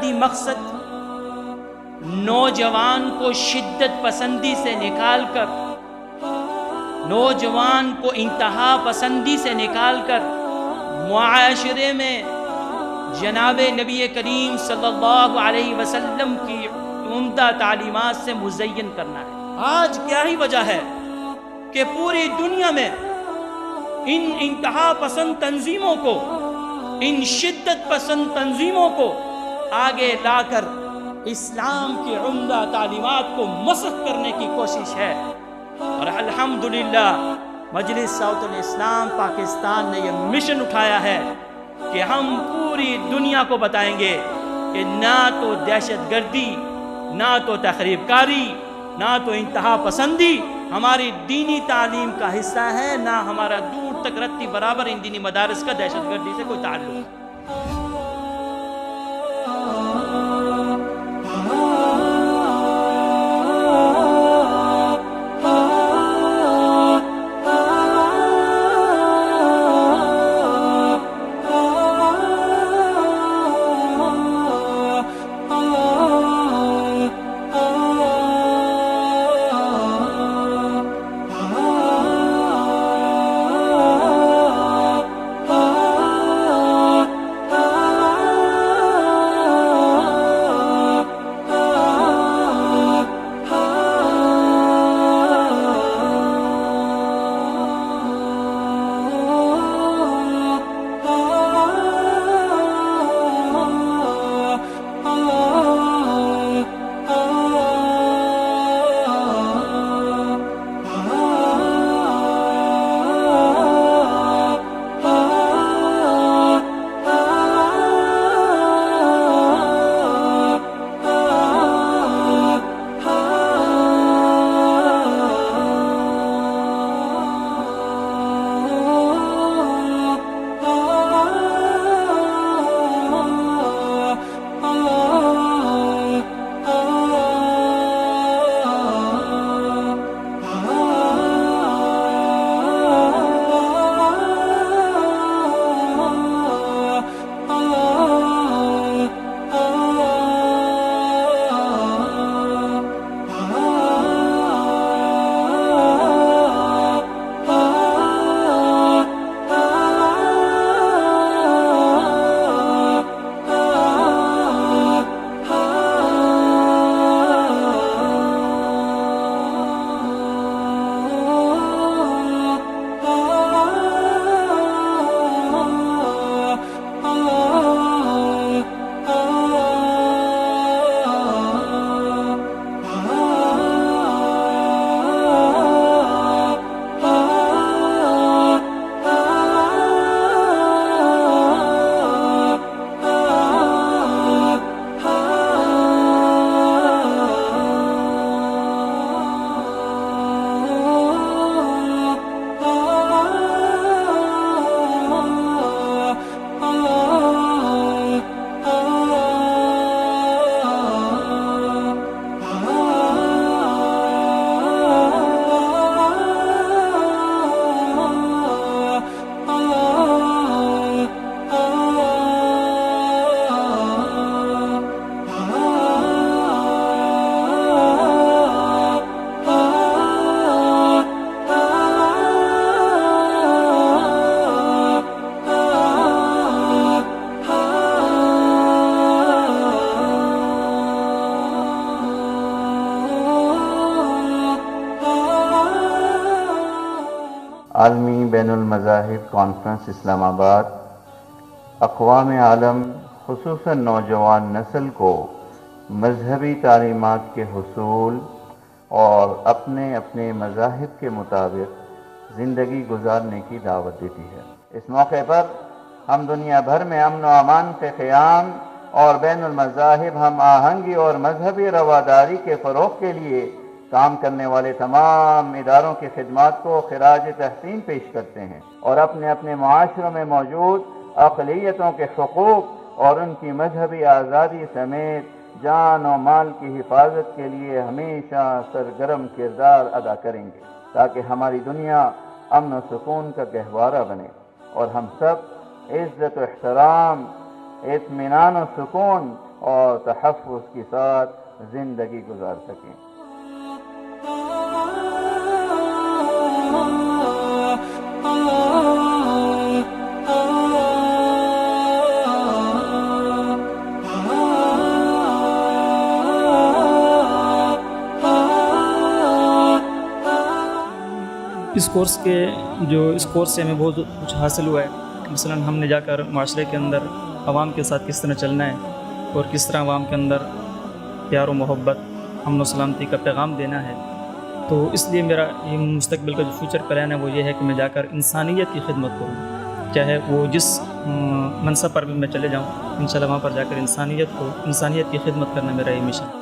बुनियादी मकसद नौजवान को शिद्दत पसंदी से निकाल कर, नौजवान को इंतहा पसंदी से निकाल कर मुआशरे में जनाब नबी करीम सल्लल्लाहु अलैहि वसल्लम की उम्दा तालीमात से मुज़य्यन करना है। आज क्या ही वजह है कि पूरी दुनिया में इन इंतहा पसंद तंजीमों को, इन शिद्दत पसंद तंजीमों को आगे लाकर इस्लाम की उम्दा तालीमात को मसख करने की कोशिश है। और अल्हम्दुलिल्लाह मजलिस साउतुल इस्लाम पाकिस्तान ने यह मिशन उठाया है कि हम पूरी दुनिया को बताएंगे कि ना तो दहशतगर्दी, ना तो तखरीबकारी, ना तो इंतहा पसंदी हमारी दीनी तालीम का हिस्सा है, ना हमारा दूर तक रत्ती बराबर इन दीनी मदारिस का दहशतगर्दी से कोई ताल्लुक है। आलमी बैनुल मज़ाहिब कॉन्फ्रेंस इस्लामाबाद अक़वाम आलम खुसूसन नौजवान नस्ल को मजहबी तालीमात के हुसूल और अपने अपने मज़ाहिब के मुताबिक ज़िंदगी गुजारने की दावत देती है। इस मौके पर हम दुनिया भर में अमन व अमान के क़याम और बैनुल मज़ाहिब हम आहंगी और मजहबी रवादारी के फ़रोग़ के लिए काम करने वाले तमाम इदारों की खिदमात को खिराज तहसीन पेश करते हैं और अपने अपने माशरों में मौजूद अक़लियतों के हुकूक़ और उनकी मजहबी आज़ादी समेत जान और माल की हिफाजत के लिए हमेशा सरगर्म किरदार अदा करेंगे, ताकि हमारी दुनिया अमन और सुकून का गहवारा बने और हम सब इज़्ज़त व एहतराम, इत्मीनान और सुकून और तहफ़्फ़ुज़ के साथ ज़िंदगी गुजार सकें। इस कोर्स से हमें बहुत कुछ हासिल हुआ है। मसलन हमने जाकर माशरे के अंदर आवाम के साथ किस तरह चलना है और किस तरह आवाम के अंदर प्यार व मोहब्बत, अमन व सलामती का पैगाम देना है। तो इसलिए मेरा ये मुस्तकबिल का जो फ्यूचर प्लान है वो ये है कि मैं जाकर इंसानियत की खिदमत करूँ, चाहे वो जिस मनसब पर भी मैं चले जाऊँ, इंशाल्लाह वहाँ पर जाकर इंसानियत की खिदमत करना मेरा ये मिशन है।